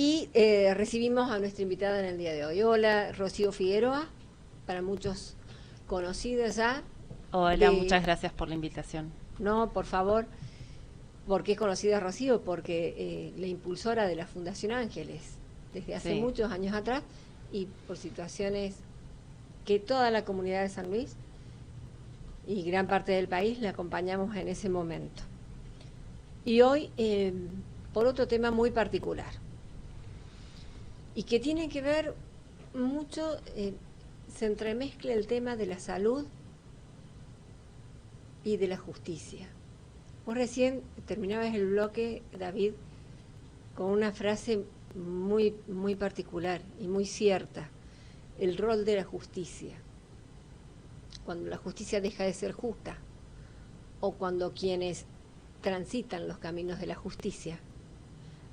Y recibimos a nuestra invitada en el día de hoy. Hola, Rocío Figueroa, para muchos conocida ya. Hola, muchas gracias por la invitación. No, por favor, ¿por qué es conocida Rocío? Porque la impulsora de la Fundación Ángeles, desde hace Sí, muchos años atrás, y por situaciones que toda la comunidad de San Luis y gran parte del país la acompañamos en ese momento. Y hoy, por otro tema muy particular, y que tiene que ver mucho, se entremezcla el tema de la salud y de la justicia. Vos recién terminabas el bloque, David, con una frase muy particular y muy cierta: el rol de la justicia. Cuando la justicia deja de ser justa, o cuando quienes transitan los caminos de la justicia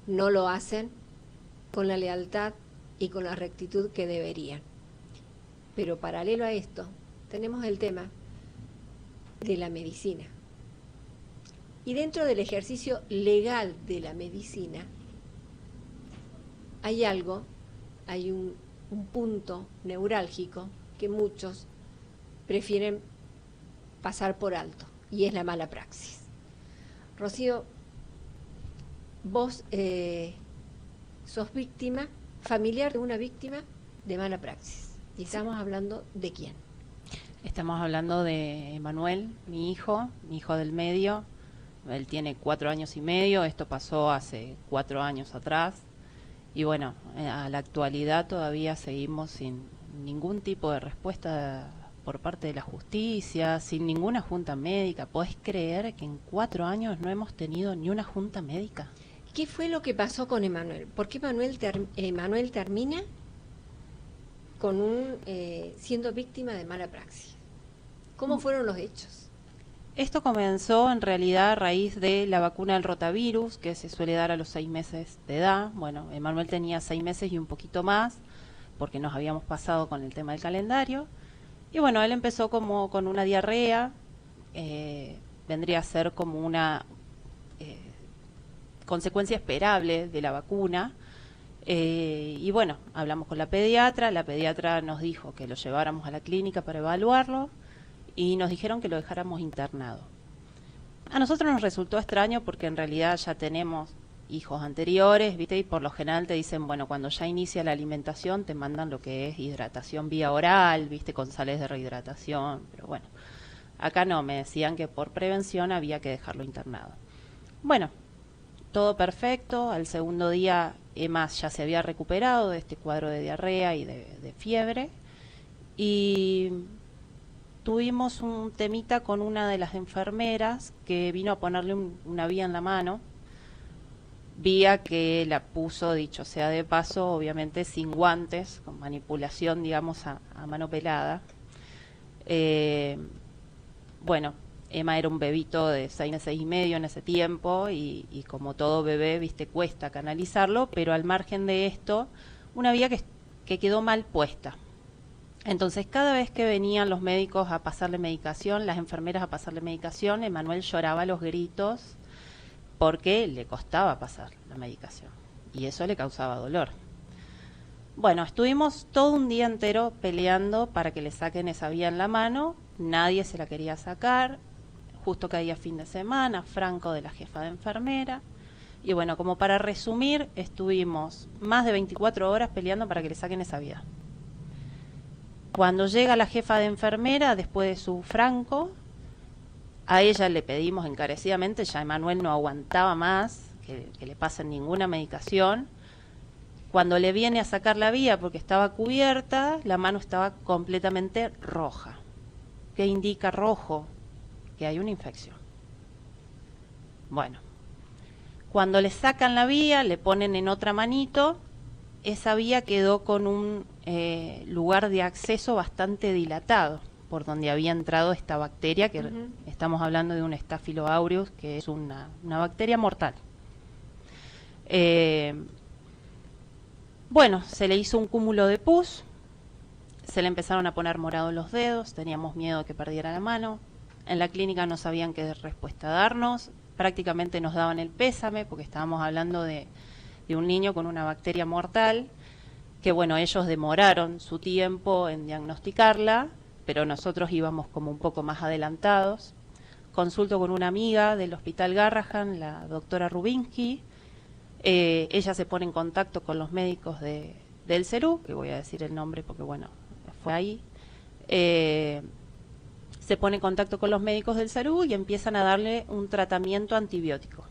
no lo hacen con la lealtad y con la rectitud que deberían. Pero paralelo a esto, tenemos el tema de la medicina. Y dentro del ejercicio legal de la medicina, hay algo, hay un punto neurálgico que muchos prefieren pasar por alto, y es la mala praxis. Rocío, vos sos víctima, familiar de una víctima de mala praxis. Y estamos hablando de quién. estamos hablando de Emanuel, mi hijo del medio. Él tiene 4 años y medio, esto pasó hace 4 años atrás. Y bueno, a la actualidad todavía seguimos sin ningún tipo de respuesta por parte de la justicia, sin ninguna junta médica. ¿Podés creer que en 4 años no hemos tenido ni una junta médica? ¿Qué fue lo que pasó con Emanuel? ¿Por qué Emanuel termina con siendo víctima de mala praxis? ¿Cómo fueron los hechos? Esto comenzó en realidad a raíz de la vacuna del rotavirus, que se suele dar a los 6 meses de edad. Bueno, Emanuel tenía 6 meses y un poquito más, porque nos habíamos pasado con el tema del calendario. Y bueno, él empezó como con una diarrea, vendría a ser como una consecuencia esperable de la vacuna. Y bueno, hablamos con la pediatra nos dijo que lo lleváramos a la clínica para evaluarlo y nos dijeron que lo dejáramos internado. A nosotros nos resultó extraño porque en realidad ya tenemos hijos anteriores, ¿viste? Y por lo general te dicen, bueno, cuando ya inicia la alimentación te mandan lo que es hidratación vía oral, ¿viste? Con sales de rehidratación, pero bueno, acá no, me decían que por prevención había que dejarlo internado. Bueno, todo perfecto, al segundo día Emma ya se había recuperado de este cuadro de diarrea y de fiebre, y tuvimos un temita con una de las enfermeras que vino a ponerle una vía en la mano, vía que la puso, dicho sea de paso, obviamente sin guantes, con manipulación, digamos, a mano pelada. Bueno, Emma era un bebito de 6 meses y medio en ese tiempo y como todo bebé, viste, cuesta canalizarlo, pero al margen de esto, una vía que quedó mal puesta. Entonces, cada vez que venían los médicos a pasarle medicación, las enfermeras a pasarle medicación, Emanuel lloraba a los gritos porque le costaba pasar la medicación y eso le causaba dolor. Bueno, estuvimos todo un día entero peleando para que le saquen esa vía en la mano, nadie se la quería sacar, justo caía fin de semana, Franco de la jefa de enfermera, y bueno, como para resumir, estuvimos más de 24 horas peleando para que le saquen esa vía. Cuando llega la jefa de enfermera, después de su Franco, a ella le pedimos encarecidamente, ya Emanuel no aguantaba más que le pasen ninguna medicación. Cuando le viene a sacar la vía porque estaba cubierta, la mano estaba completamente roja. ¿Qué indica rojo? Que hay una infección. Bueno, cuando le sacan la vía, le ponen en otra manito, esa vía quedó con un lugar de acceso bastante dilatado, por donde había entrado esta bacteria, que estamos hablando de un Staphylococcus aureus, que es una bacteria mortal. Bueno, se le hizo un cúmulo de pus, se le empezaron a poner morados los dedos, teníamos miedo de que perdiera la mano. En la clínica no sabían qué respuesta darnos, prácticamente nos daban el pésame, porque estábamos hablando de de un niño con una bacteria mortal, que bueno, ellos demoraron su tiempo en diagnosticarla, pero nosotros íbamos como un poco más adelantados. Consulto con una amiga del Hospital Garrahan, la doctora Rubinsky. Ella se pone en contacto con los médicos del CERU, que voy a decir el nombre porque bueno, fue ahí. Se pone en contacto con los médicos del CERU y empiezan a darle un tratamiento antibiótico.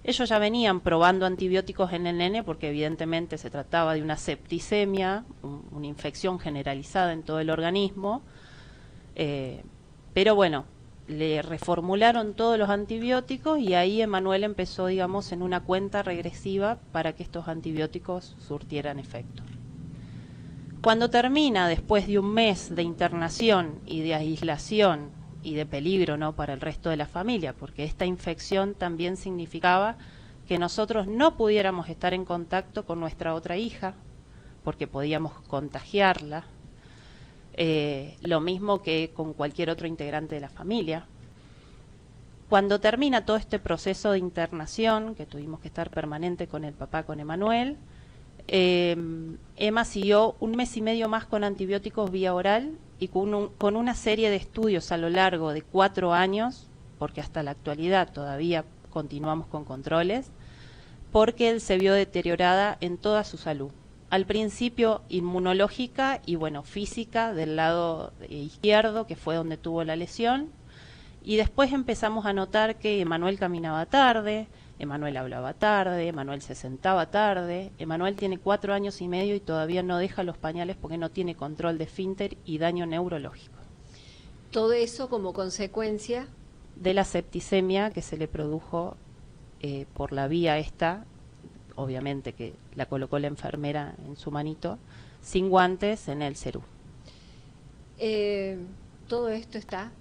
Ellos ya venían probando antibióticos en el nene porque evidentemente se trataba de una septicemia, una infección generalizada en todo el organismo, pero bueno, le reformularon todos los antibióticos y ahí Emanuel empezó, digamos, en una cuenta regresiva para que estos antibióticos surtieran efecto. Cuando termina, después de un mes de internación y de aislación y de peligro, ¿no?, para el resto de la familia, porque esta infección también significaba que nosotros no pudiéramos estar en contacto con nuestra otra hija, porque podíamos contagiarla, lo mismo que con cualquier otro integrante de la familia. Cuando termina todo este proceso de internación, que tuvimos que estar permanente con el papá, con Emanuel, Emma siguió un mes y medio más con antibióticos vía oral y con una serie de estudios a lo largo de 4 años, porque hasta la actualidad todavía continuamos con controles, porque él se vio deteriorada en toda su salud. Al principio inmunológica y bueno, física del lado izquierdo, que fue donde tuvo la lesión, y después empezamos a notar que Emanuel caminaba tarde, Emanuel hablaba tarde, Emanuel se sentaba tarde. Emanuel tiene 4 años y medio y todavía no deja los pañales porque no tiene control de esfínter y daño neurológico. Todo eso como consecuencia de la septicemia que se le produjo por la vía esta, obviamente que la colocó la enfermera en su manito, sin guantes en el CERU. Todo esto está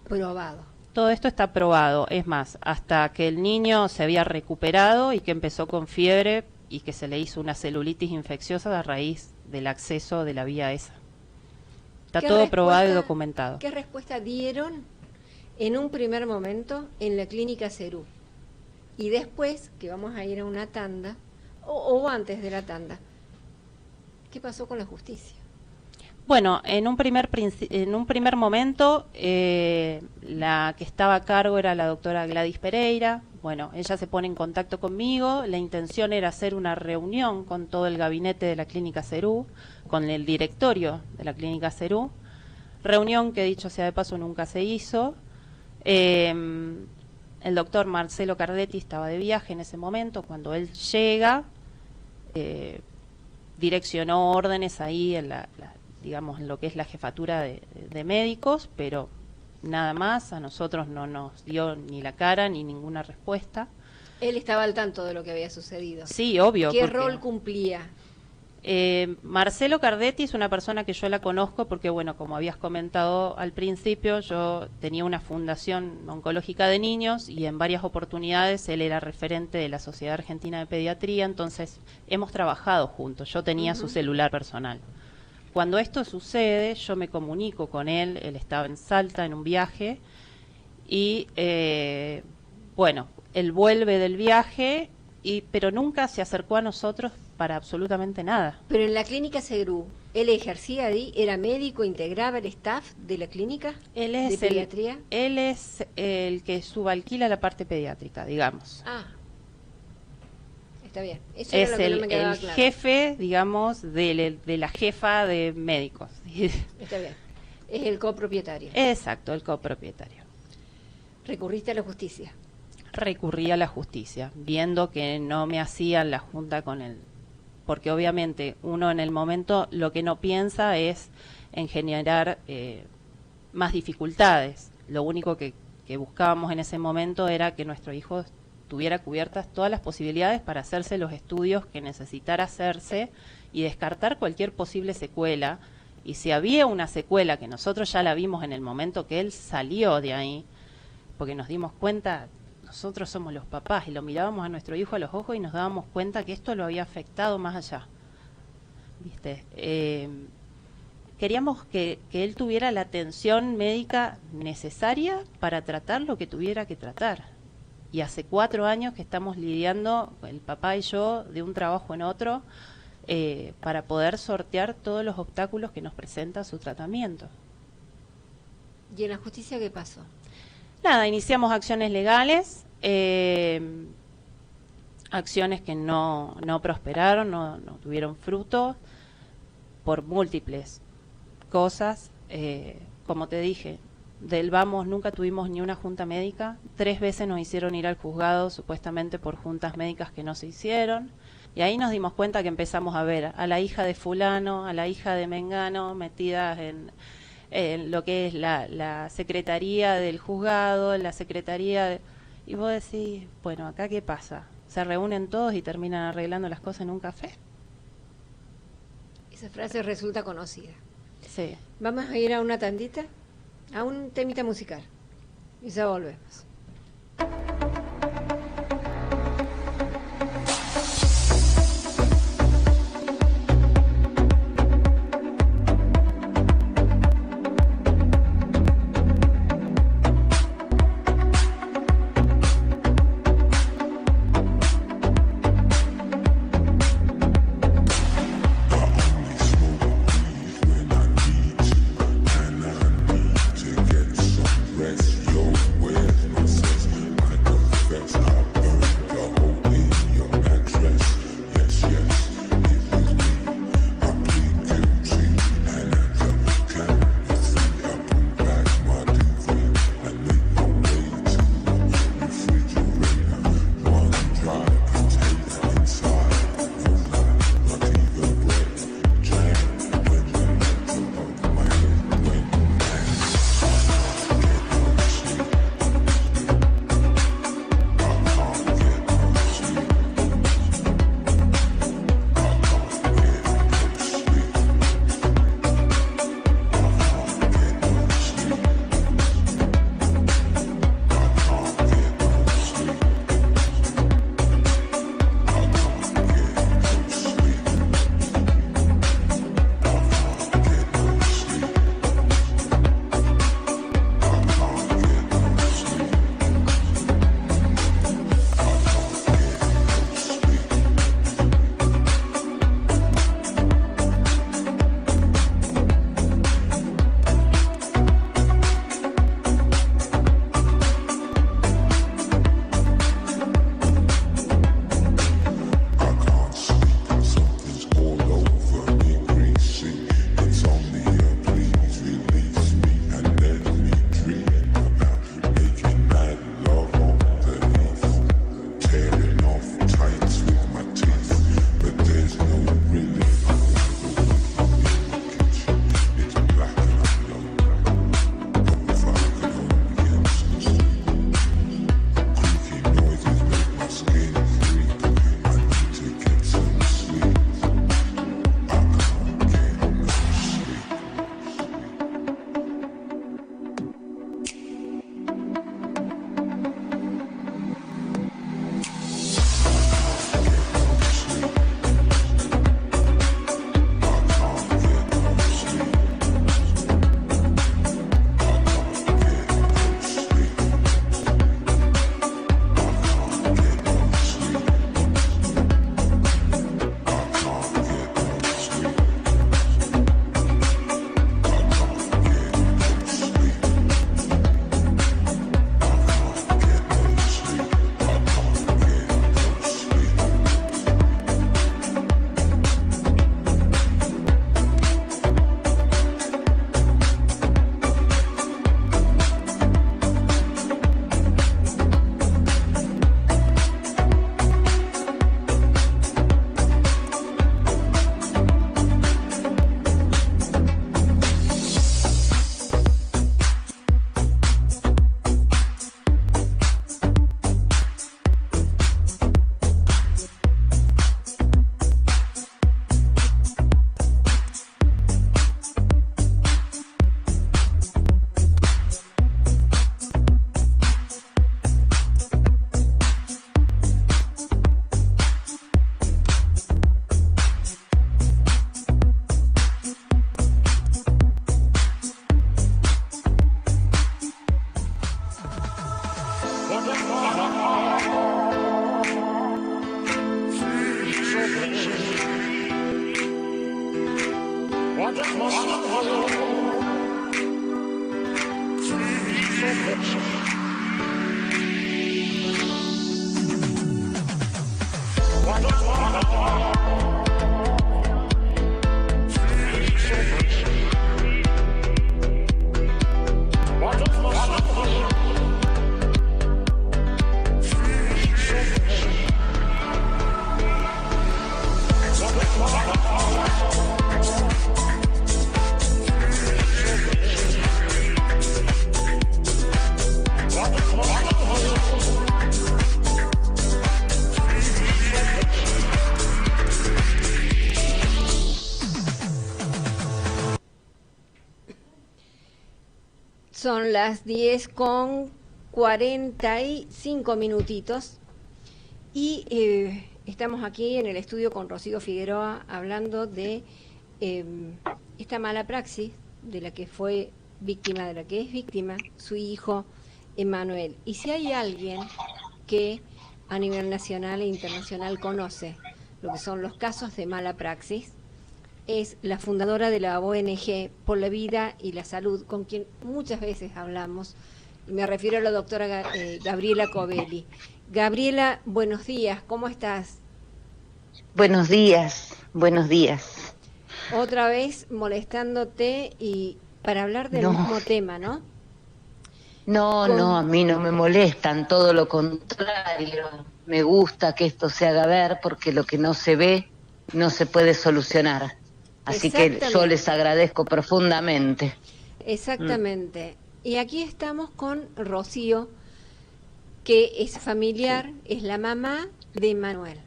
probado. Todo esto está probado, es más, hasta que el niño se había recuperado y que empezó con fiebre y que se le hizo una celulitis infecciosa a raíz del acceso de la vía esa. Está todo probado y documentado. ¿Qué respuesta dieron en un primer momento en la clínica CERU? Y después, que vamos a ir a una tanda, o antes de la tanda, ¿qué pasó con la justicia? Bueno, en un primer momento, la que estaba a cargo era la doctora Gladys Pereira. Bueno, ella se pone en contacto conmigo. La intención era hacer una reunión con todo el gabinete de la Clínica CERU, con el directorio de la Clínica CERU. Reunión que, dicho sea de paso, nunca se hizo. El doctor Marcelo Cardetti estaba de viaje en ese momento. Cuando él llega, direccionó órdenes ahí en digamos, en lo que es la jefatura de médicos, pero nada más, a nosotros no nos dio ni la cara ni ninguna respuesta. Él estaba al tanto de lo que había sucedido. Sí, obvio. ¿Qué rol cumplía? Marcelo Cardetti es una persona que yo la conozco porque, bueno, como habías comentado al principio, yo tenía una fundación oncológica de niños y en varias oportunidades él era referente de la Sociedad Argentina de Pediatría, entonces hemos trabajado juntos. Yo tenía su celular personal. Cuando esto sucede, yo me comunico con él estaba en Salta en un viaje y, bueno, él vuelve del viaje, pero nunca se acercó a nosotros para absolutamente nada. Pero en la clínica CERU, ¿él ejercía ahí? ¿Era médico? ¿Integraba el staff de la clínica de pediatría? Él es el que subalquila la parte pediátrica, digamos. Ah. Está bien. Eso es era lo que no me quedaba claro. Jefe, digamos, de la jefa de médicos. Está bien. Es el copropietario. Exacto, el copropietario. ¿Recurriste a la justicia? Recurrí a la justicia, viendo que no me hacían la junta con él. Porque obviamente uno en el momento lo que no piensa es en generar más dificultades. Lo único que buscábamos en ese momento era que nuestro hijo tuviera cubiertas todas las posibilidades para hacerse los estudios que necesitara hacerse y descartar cualquier posible secuela. Y si había una secuela, que nosotros ya la vimos en el momento que él salió de ahí, porque nos dimos cuenta, nosotros somos los papás, y lo mirábamos a nuestro hijo a los ojos y nos dábamos cuenta que esto lo había afectado más allá. ¿Viste? Queríamos que él tuviera la atención médica necesaria para tratar lo que tuviera que tratar. Y hace 4 años que estamos lidiando, el papá y yo, de un trabajo en otro, para poder sortear todos los obstáculos que nos presenta su tratamiento. ¿Y en la justicia qué pasó? Nada, iniciamos acciones legales, acciones que no prosperaron, no tuvieron fruto, por múltiples cosas. Como te dije, del vamos nunca tuvimos ni una junta médica. 3 veces nos hicieron ir al juzgado supuestamente por juntas médicas que no se hicieron. Y ahí nos dimos cuenta que empezamos a ver a la hija de fulano, a la hija de mengano metidas en lo que es la secretaría del juzgado, la secretaría y vos decís, bueno, ¿acá qué pasa? ¿Se reúnen todos y terminan arreglando las cosas en un café? Esa frase resulta conocida. Sí. Vamos a ir a una tandita, a un temita musical. Y ya volvemos. Rest your with Son las 10:45 y estamos aquí en el estudio con Rocío Figueroa hablando de esta mala praxis de la que fue víctima, de la que es víctima su hijo Emanuel. Y si hay alguien que a nivel nacional e internacional conoce lo que son los casos de mala praxis, es la fundadora de la ONG Por la Vida y la Salud, con quien muchas veces hablamos, y me refiero a la doctora Gabriela Covelli. Gabriela, buenos días, ¿cómo estás? Buenos días, buenos días. Otra vez molestándote y para hablar del mismo tema, ¿no? No, a mí no me molestan, todo lo contrario. Me gusta que esto se haga ver porque lo que no se ve no se puede solucionar. Así que yo les agradezco profundamente. Exactamente. Y aquí estamos con Rocío, que es familiar, es la mamá de Emanuel.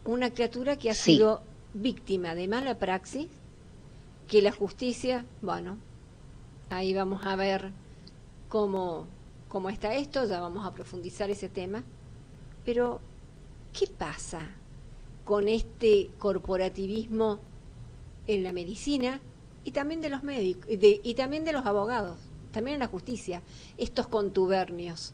Una criatura que ha sido víctima de mala praxis, que la justicia, bueno, ahí vamos a ver cómo está esto, ya vamos a profundizar ese tema. Pero, ¿qué pasa con este corporativismo en la medicina y también de los médicos y también de los abogados, también en la justicia, estos contubernios?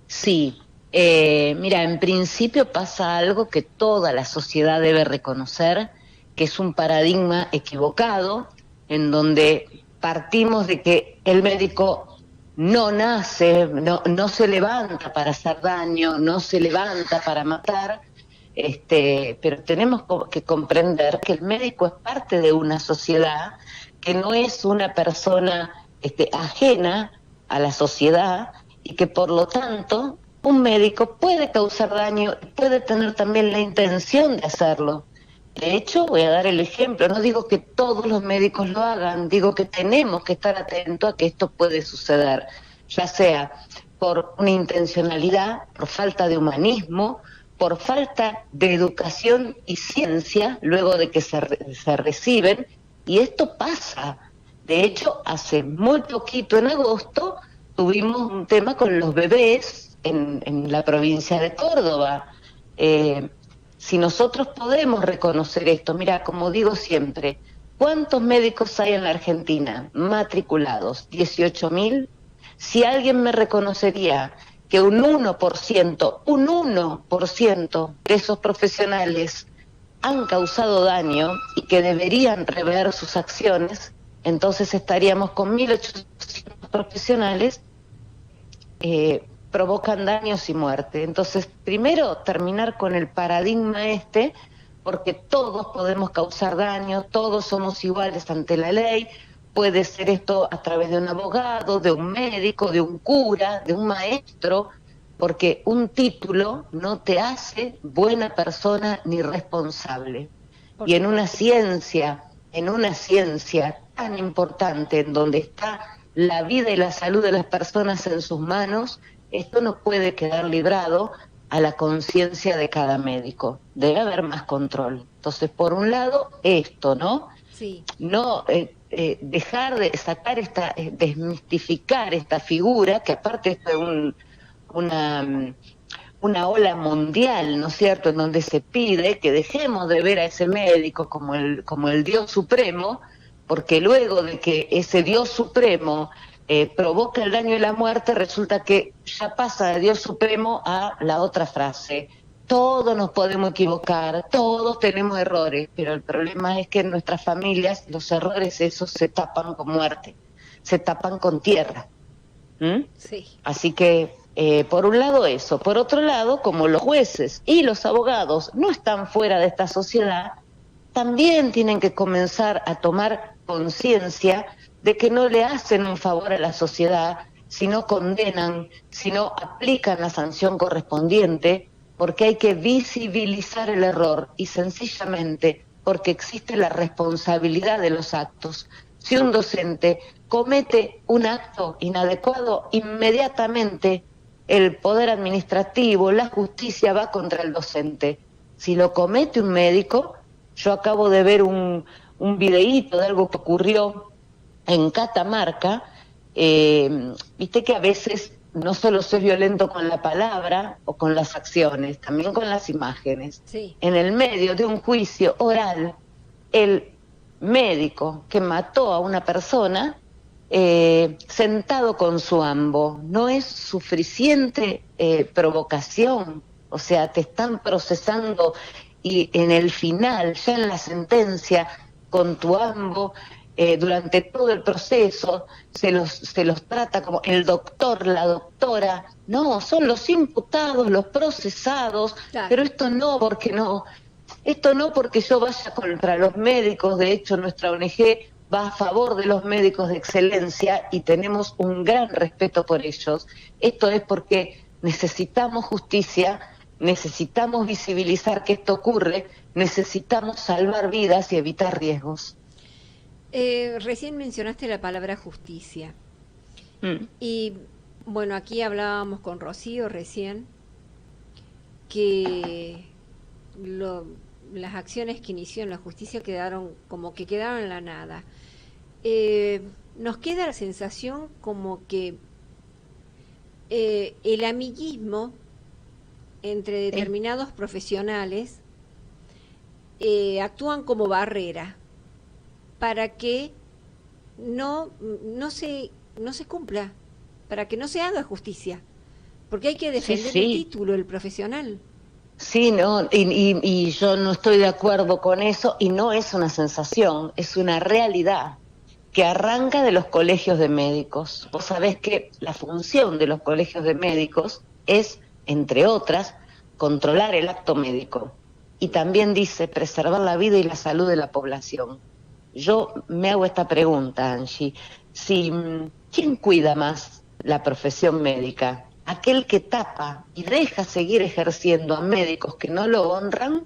Sí, mira, en principio pasa algo que toda la sociedad debe reconocer, que es un paradigma equivocado, en donde partimos de que el médico no nace, no se levanta para hacer daño, no se levanta para matar, pero tenemos que comprender que el médico es parte de una sociedad, que no es una persona ajena a la sociedad y que por lo tanto un médico puede causar daño, puede tener también la intención de hacerlo. De hecho, voy a dar el ejemplo, no digo que todos los médicos lo hagan, digo que tenemos que estar atentos a que esto puede suceder, ya sea por una intencionalidad, por falta de humanismo, por falta de educación y ciencia luego de que se reciben, y esto pasa. De hecho, hace muy poquito, en agosto, tuvimos un tema con los bebés en la provincia de Córdoba. Si nosotros podemos reconocer esto, mira, como digo siempre, ¿cuántos médicos hay en la Argentina matriculados? 18.000. Si alguien me reconocería que un 1% de esos profesionales han causado daño y que deberían rever sus acciones, entonces estaríamos con 1.800 profesionales provocan daños y muerte. Entonces, primero, terminar con el paradigma porque todos podemos causar daño, todos somos iguales ante la ley. Puede ser esto a través de un abogado, de un médico, de un cura, de un maestro, porque un título no te hace buena persona ni responsable. Y en una ciencia tan importante, en donde está la vida y la salud de las personas en sus manos, esto no puede quedar librado a la conciencia de cada médico. Debe haber más control. Entonces, por un lado, esto, ¿no? Sí. No dejar de sacar desmistificar esta figura, que aparte es una ola mundial, ¿no es cierto?, en donde se pide que dejemos de ver a ese médico como el Dios Supremo, porque luego de que ese Dios Supremo provoca el daño y la muerte, resulta que ya pasa de Dios Supremo a la otra frase: todos nos podemos equivocar, todos tenemos errores, pero el problema es que en nuestras familias los errores esos se tapan con muerte, se tapan con tierra. Sí. Así que, por un lado eso. Por otro lado, como los jueces y los abogados no están fuera de esta sociedad, también tienen que comenzar a tomar conciencia de que no le hacen un favor a la sociedad si no condenan, si no aplican la sanción correspondiente, porque hay que visibilizar el error y sencillamente porque existe la responsabilidad de los actos. Si un docente comete un acto inadecuado, inmediatamente el poder administrativo, la justicia va contra el docente. Si lo comete un médico, yo acabo de ver un videíto de algo que ocurrió en Catamarca. Viste que a veces no solo soy violento con la palabra o con las acciones, también con las imágenes. Sí. En el medio de un juicio oral, el médico que mató a una persona sentado con su ambo, no es suficiente provocación, o sea, te están procesando y en el final, ya en la sentencia, con tu ambo, durante todo el proceso se los trata como el doctor, la doctora. No, son los imputados, los procesados. Claro. Pero esto no, porque yo vaya contra los médicos. De hecho, nuestra ONG va a favor de los médicos de excelencia y tenemos un gran respeto por ellos. Esto es porque necesitamos justicia, necesitamos visibilizar que esto ocurre, necesitamos salvar vidas y evitar riesgos. Recién mencionaste la palabra justicia. Y bueno, aquí hablábamos con Rocío recién que las acciones que inició en la justicia quedaron en la nada. Nos queda la sensación como que el amiguismo entre determinados profesionales actúan como barrera para que no se cumpla, para que no se haga justicia, porque hay que defender el título, el profesional. Sí, no, y yo no estoy de acuerdo con eso, y no es una sensación, es una realidad que arranca de los colegios de médicos. Vos sabés que la función de los colegios de médicos es, entre otras, controlar el acto médico, y también dice preservar la vida y la salud de la población. Yo me hago esta pregunta, Angie, ¿quién cuida más la profesión médica? ¿Aquel que tapa y deja seguir ejerciendo a médicos que no lo honran?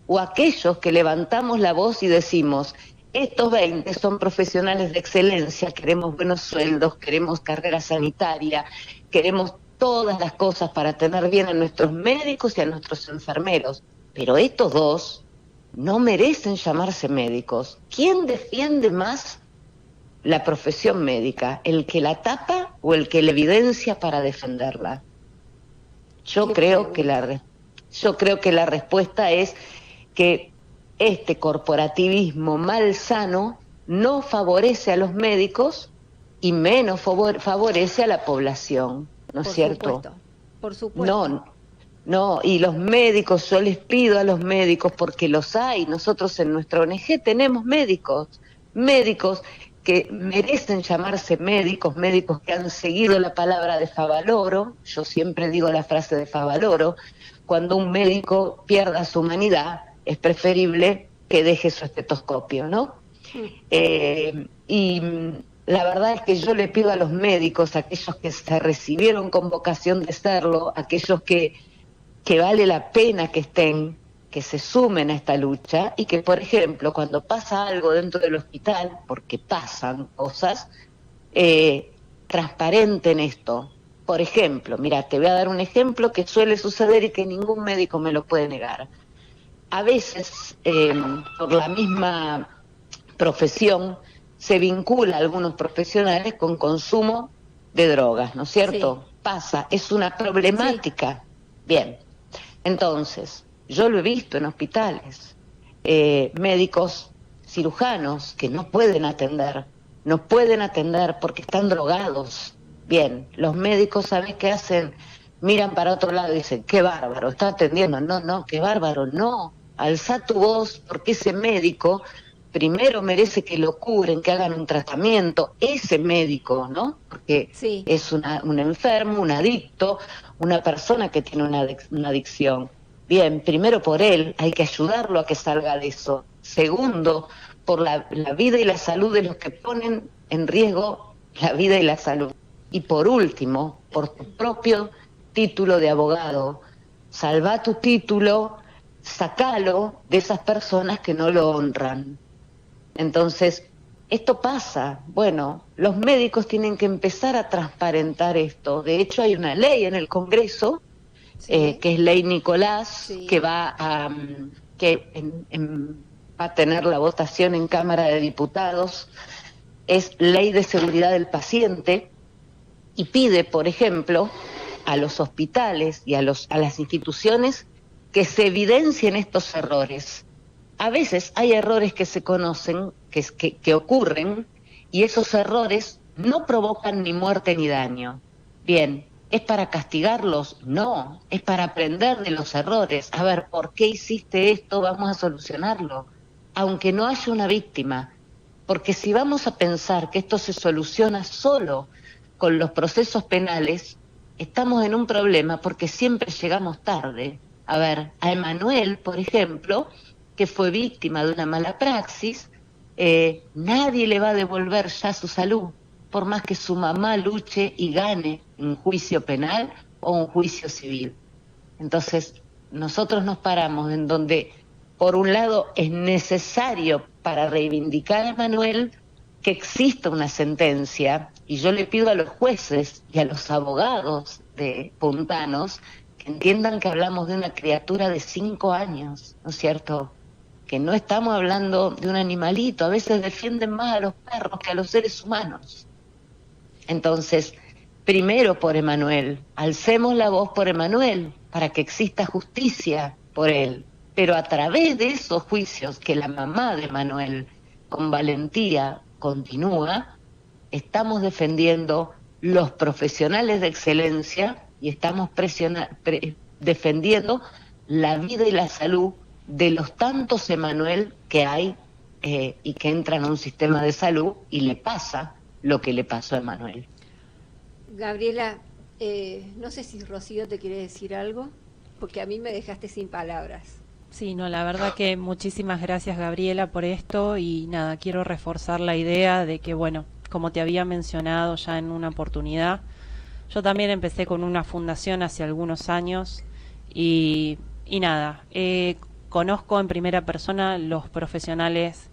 ¿O aquellos que levantamos la voz y decimos, estos 20 son profesionales de excelencia, queremos buenos sueldos, queremos carrera sanitaria, queremos todas las cosas para tener bien a nuestros médicos y a nuestros enfermeros, pero estos dos no merecen llamarse médicos? ¿Quién defiende más la profesión médica? ¿El que la tapa o el que la evidencia para defenderla? Yo creo que la respuesta es que este corporativismo malsano no favorece a los médicos y menos favorece a la población, ¿no es cierto? Por supuesto. No, y los médicos, yo les pido a los médicos, porque los hay, nosotros en nuestra ONG tenemos médicos que merecen llamarse médicos que han seguido la palabra de Favaloro. Yo siempre digo la frase de Favaloro: cuando un médico pierda su humanidad, es preferible que deje su estetoscopio, ¿no? Y la verdad es que yo le pido a los médicos, aquellos que se recibieron con vocación de serlo, aquellos que vale la pena que estén, que se sumen a esta lucha, y que, por ejemplo, cuando pasa algo dentro del hospital, porque pasan cosas, transparenten esto. Por ejemplo, mira, te voy a dar un ejemplo que suele suceder y que ningún médico me lo puede negar. A veces, por la misma profesión, se vincula a algunos profesionales con consumo de drogas, ¿no es cierto? Sí. Pasa, es una problemática. Sí. Bien. Entonces, yo lo he visto en hospitales, médicos cirujanos que no pueden atender porque están drogados. Bien, los médicos, ¿sabes qué hacen? miran para otro lado y dicen, qué bárbaro, está atendiendo, no, qué bárbaro, no, alza tu voz porque ese médico primero merece que lo curen, que hagan un tratamiento, ese médico, ¿no? Porque Sí. es un enfermo, un adicto, una persona que tiene una adicción. Bien, primero por él, hay que ayudarlo a que salga de eso. Segundo, por la vida y la salud de los que ponen en riesgo la vida y la salud. Y por último, por tu propio título de abogado, salva tu título, sacalo de esas personas que no lo honran. Entonces, esto pasa. Bueno, los médicos tienen que empezar a transparentar esto. De hecho, hay una ley en el Congreso, Sí. que es Ley Nicolás, Sí. que va a va a tener la votación en Cámara de Diputados. Es Ley de Seguridad del Paciente y pide, por ejemplo, a los hospitales y a las instituciones que se evidencien estos errores. A veces hay errores que se conocen, que ocurren, y esos errores no provocan ni muerte ni daño. Bien, ¿es para castigarlos? No, es para aprender de los errores. A ver, ¿por qué hiciste esto? Vamos a solucionarlo, aunque no haya una víctima. Porque si vamos a pensar que esto se soluciona solo con los procesos penales, estamos en un problema porque siempre llegamos tarde. A ver, a Emanuel, por ejemplo, que fue víctima de una mala praxis, nadie le va a devolver ya su salud, por más que su mamá luche y gane un juicio penal o un juicio civil. Entonces, nosotros nos paramos en donde, por un lado, es necesario para reivindicar a Emanuel que exista una sentencia, y yo le pido a los jueces y a los abogados de puntanos que entiendan que hablamos de una criatura de 5 años, ¿no es cierto?, que no estamos hablando de un animalito. A veces defienden más a los perros que a los seres humanos. Entonces, primero por Emanuel, alcemos la voz por Emanuel, para que exista justicia por él, pero a través de esos juicios que la mamá de Emanuel con valentía continúa, estamos defendiendo los profesionales de excelencia y estamos defendiendo la vida y la salud de los tantos Emanuel que hay y que entran a un sistema de salud y le pasa lo que le pasó a Emanuel. Gabriela, no sé si Rocío te quiere decir algo, porque a mí me dejaste sin palabras. Sí, no, la verdad que muchísimas gracias, Gabriela, por esto, y nada, quiero reforzar la idea de que, bueno, como te había mencionado ya en una oportunidad, yo también empecé con una fundación hace algunos años y nada, conozco en primera persona los profesionales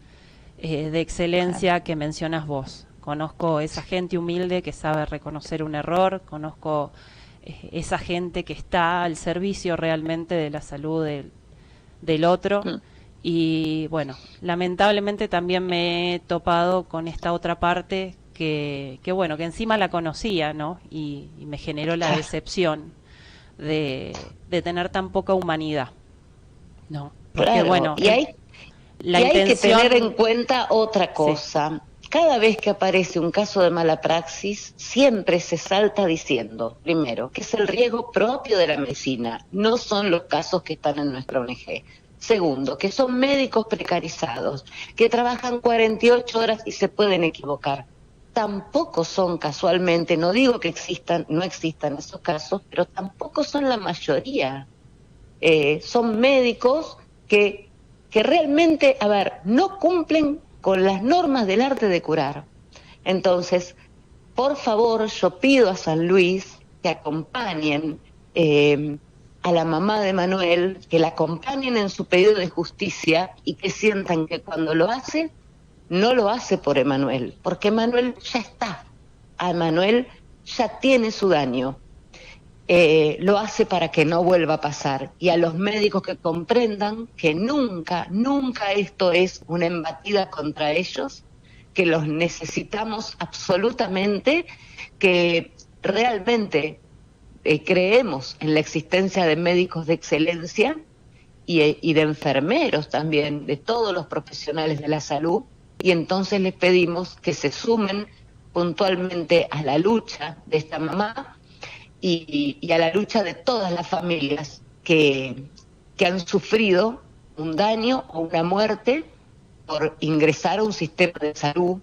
de excelencia que mencionas vos. Conozco esa gente humilde que sabe reconocer un error, conozco esa gente que está al servicio realmente de la salud del otro. Y bueno, lamentablemente también me he topado con esta otra parte que bueno, que encima la conocía, ¿no? Y me generó la decepción de tener tan poca humanidad. No, porque claro, bueno, y hay que tener en cuenta otra cosa. Sí. Cada vez que aparece un caso de mala praxis, siempre se salta diciendo, primero, que es el riesgo propio de la medicina, no son los casos que están en nuestra ONG. Segundo, que son médicos precarizados, que trabajan 48 horas y se pueden equivocar. Tampoco son casualmente, no digo que no existan esos casos, pero tampoco son la mayoría. Son médicos que realmente, a ver, no cumplen con las normas del arte de curar. Entonces, por favor, yo pido a San Luis que acompañen a la mamá de Emanuel, que la acompañen en su pedido de justicia y que sientan que cuando lo hace, no lo hace por Emanuel, porque Emanuel ya está, a Emanuel ya tiene su daño. Lo hace para que no vuelva a pasar, y a los médicos que comprendan que nunca esto es una embatida contra ellos, que los necesitamos absolutamente, que realmente creemos en la existencia de médicos de excelencia y de enfermeros también, de todos los profesionales de la salud, y entonces les pedimos que se sumen puntualmente a la lucha de esta mamá y a la lucha de todas las familias que han sufrido un daño o una muerte por ingresar a un sistema de salud,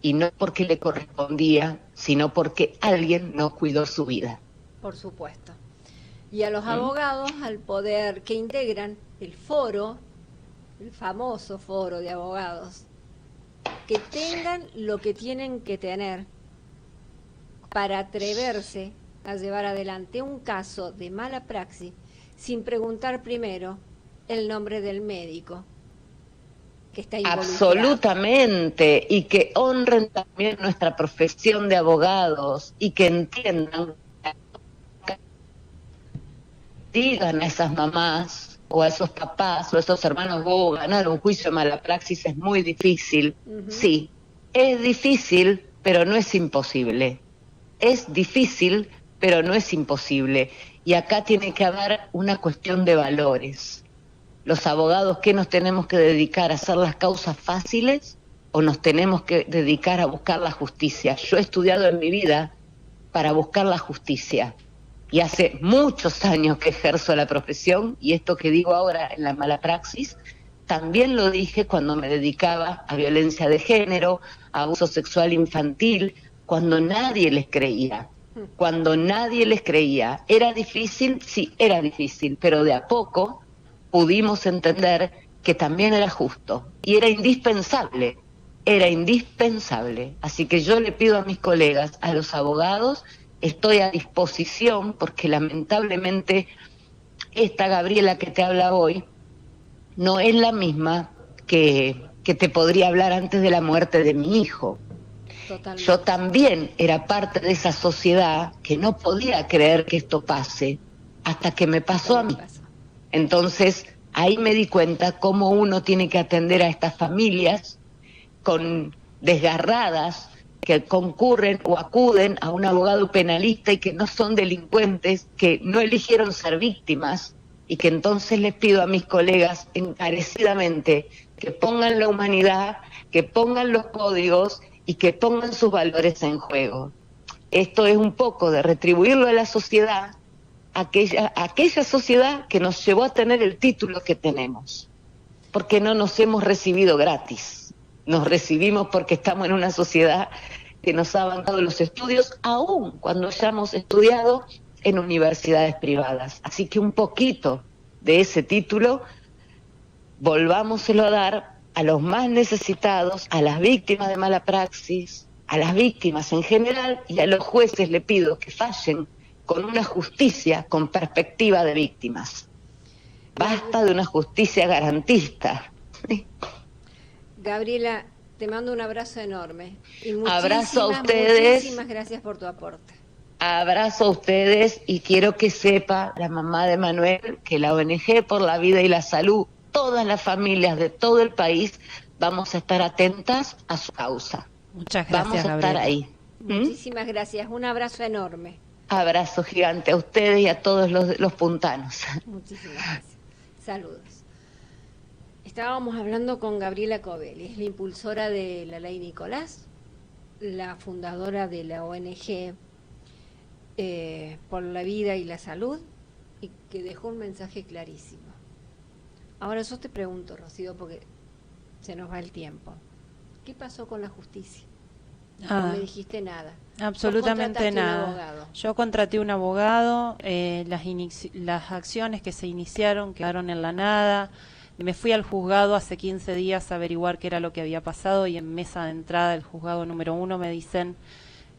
y no porque le correspondía, sino porque alguien no cuidó su vida. Por supuesto. Y a los abogados, al poder que integran el foro, el famoso foro de abogados, que tengan lo que tienen que tener para atreverse a llevar adelante un caso de mala praxis sin preguntar primero el nombre del médico que está involucrado. Absolutamente, y que honren también nuestra profesión de abogados y que entiendan, digan a esas mamás o a esos papás o a esos hermanos: ganar un juicio de mala praxis es muy difícil. Sí, es difícil, pero no es imposible. Es difícil, pero no es imposible. Y acá tiene que haber una cuestión de valores. Los abogados, ¿qué nos tenemos que dedicar? ¿A hacer las causas fáciles o nos tenemos que dedicar a buscar la justicia? Yo he estudiado en mi vida para buscar la justicia y hace muchos años que ejerzo la profesión, y esto que digo ahora en la mala praxis también lo dije cuando me dedicaba a violencia de género, a abuso sexual infantil, cuando nadie les creía. Cuando nadie les creía. ¿Era difícil? Sí, era difícil, pero de a poco pudimos entender que también era justo y era indispensable, Así que yo le pido a mis colegas, a los abogados, estoy a disposición, porque lamentablemente esta Gabriela que te habla hoy no es la misma que te podría hablar antes de la muerte de mi hijo. Totalmente. Yo también era parte de esa sociedad que no podía creer que esto pase hasta que me pasó a mí. Entonces, ahí me di cuenta cómo uno tiene que atender a estas familias con desgarradas que concurren o acuden a un abogado penalista y que no son delincuentes, que no eligieron ser víctimas, y que entonces les pido a mis colegas encarecidamente que pongan la humanidad, que pongan los códigos y que pongan sus valores en juego. Esto es un poco de retribuirlo a la sociedad, aquella sociedad que nos llevó a tener el título que tenemos, porque no nos hemos recibido gratis, nos recibimos porque estamos en una sociedad que nos ha bancado los estudios, aún cuando hayamos estudiado en universidades privadas. Así que un poquito de ese título volvámoselo a dar a los más necesitados, a las víctimas de mala praxis, a las víctimas en general, y a los jueces le pido que fallen con una justicia con perspectiva de víctimas. Basta de una justicia garantista. Gabriela, te mando un abrazo enorme. Y abrazo a ustedes. Muchísimas gracias por tu aporte. Abrazo a ustedes, y quiero que sepa la mamá de Manuel que la ONG por la Vida y la Salud, todas las familias de todo el país, vamos a estar atentas a su causa. Muchas gracias, vamos a Gabriela. estar ahí. Muchísimas gracias, un abrazo enorme. Abrazo gigante a ustedes y a todos los puntanos. Muchísimas gracias. Saludos. Estábamos hablando con Gabriela Covelli, es la impulsora de la Ley Nicolás, la fundadora de la ONG por la Vida y la Salud, y que dejó un mensaje clarísimo. Ahora yo te pregunto, Rocío, porque se nos va el tiempo, ¿qué pasó con la justicia? No me dijiste nada. Absolutamente nada. Yo contraté un abogado, las acciones que se iniciaron quedaron en la nada. Me fui al juzgado hace 15 días a averiguar qué era lo que había pasado, y en mesa de entrada del juzgado número 1 me dicen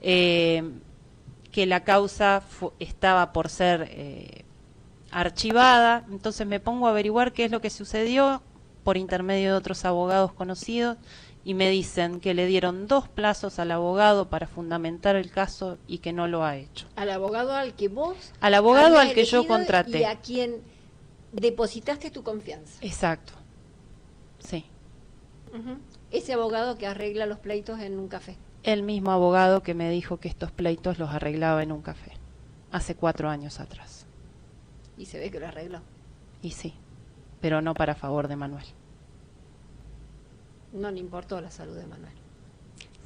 que la causa estaba por ser archivada. Entonces me pongo a averiguar qué es lo que sucedió por intermedio de otros abogados conocidos, y me dicen que le dieron 2 plazos al abogado para fundamentar el caso y que no lo ha hecho. Al abogado al que vos... Al abogado al que yo contraté. Y a quien depositaste tu confianza. Exacto. Sí. Ese abogado que arregla los pleitos en un café. El mismo abogado que me dijo que estos pleitos los arreglaba en un café. Hace 4 años atrás. Y se ve que lo arregló. Y sí, pero no para favor de Manuel. No le importó la salud de Manuel.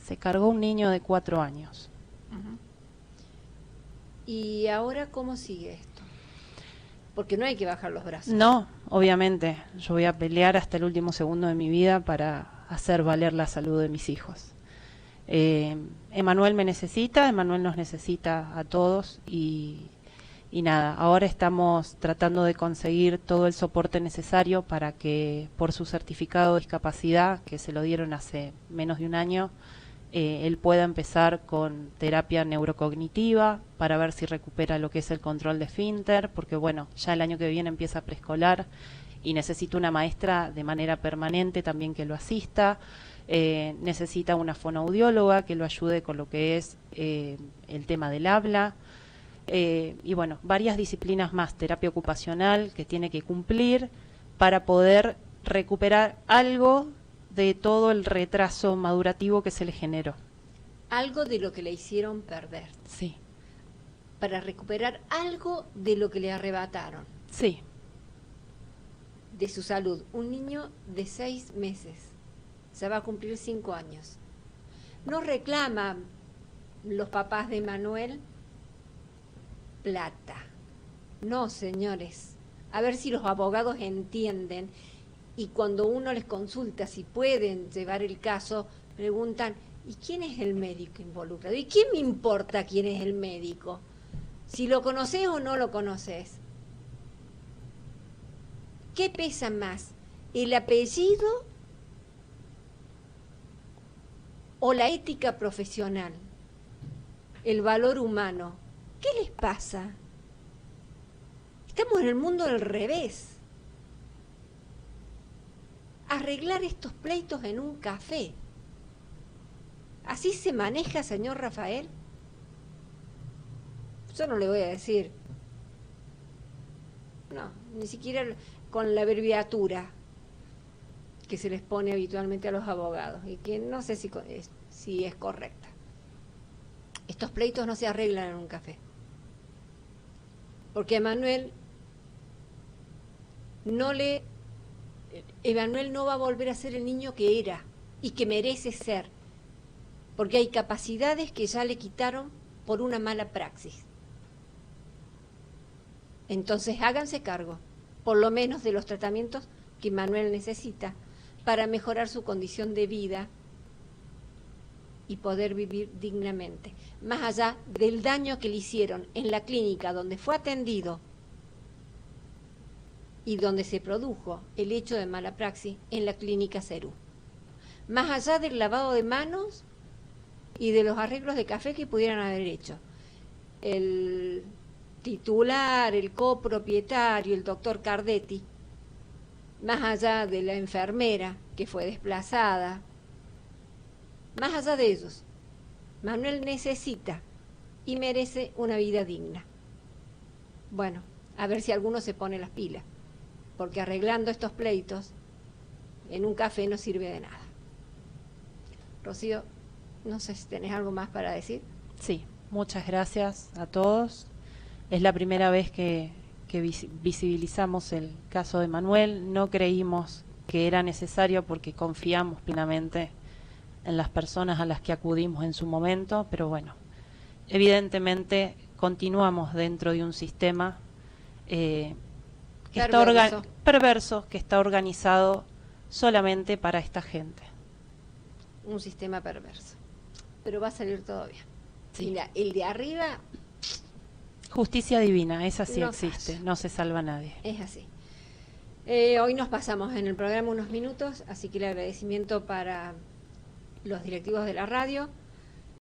Se cargó un niño de 4 años. ¿Y ahora cómo sigue esto? Porque no hay que bajar los brazos. No, obviamente. Yo voy a pelear hasta el último segundo de mi vida para hacer valer la salud de mis hijos. Emanuel me necesita, Emanuel nos necesita a todos y nada, ahora estamos tratando de conseguir todo el soporte necesario para que por su certificado de discapacidad, que se lo dieron hace menos de un año, él pueda empezar con terapia neurocognitiva para ver si recupera lo que es el control de esfínter, porque bueno, ya el año que viene empieza preescolar y necesita una maestra de manera permanente también que lo asista. Necesita una fonoaudióloga que lo ayude con lo que es el tema del habla. Y bueno, varias disciplinas más, terapia ocupacional que tiene que cumplir para poder recuperar algo de todo el retraso madurativo que se le generó. Algo de lo que le hicieron perder. Sí. Para recuperar algo de lo que le arrebataron. Sí. De su salud. Un niño de 6 meses. Se va a cumplir 5 años. No reclaman los papás de Manuel plata. No, señores. A ver si los abogados entienden y cuando uno les consulta si pueden llevar el caso, preguntan, ¿y quién es el médico involucrado? ¿Y qué me importa quién es el médico? Si lo conoces o no lo conoces. ¿Qué pesa más? ¿El apellido o la ética profesional? El valor humano. ¿Qué les pasa? Estamos en el mundo del revés. Arreglar estos pleitos en un café. ¿Así se maneja, señor Rafael? Yo no le voy a decir. No, ni siquiera con la abreviatura que se les pone habitualmente a los abogados y que no sé si es correcta. Estos pleitos no se arreglan en un café. Porque Emanuel no va a volver a ser el niño que era y que merece ser, porque hay capacidades que ya le quitaron por una mala praxis. Entonces háganse cargo, por lo menos de los tratamientos que Manuel necesita para mejorar su condición de vida y poder vivir dignamente, más allá del daño que le hicieron en la clínica donde fue atendido y donde se produjo el hecho de mala praxis en la clínica Cerú. Más allá del lavado de manos y de los arreglos de café que pudieran haber hecho. El titular, el copropietario, el doctor Cardetti, más allá de la enfermera que fue desplazada, más allá de ellos, Manuel necesita y merece una vida digna. Bueno, a ver si alguno se pone las pilas, porque arreglando estos pleitos en un café no sirve de nada. Rocío, no sé si tenés algo más para decir. Sí, muchas gracias a todos. Es la primera vez que visibilizamos el caso de Manuel. No creímos que era necesario porque confiamos plenamente en las personas a las que acudimos en su momento, pero bueno, evidentemente continuamos dentro de un sistema perverso, que está organizado solamente para esta gente. Un sistema perverso. Pero va a salir todo bien. Sí. Mira, el de arriba... Justicia divina, esa sí no existe, falla. No se salva a nadie. Es así. Hoy nos pasamos en el programa unos minutos, así que el agradecimiento para los directivos de la radio,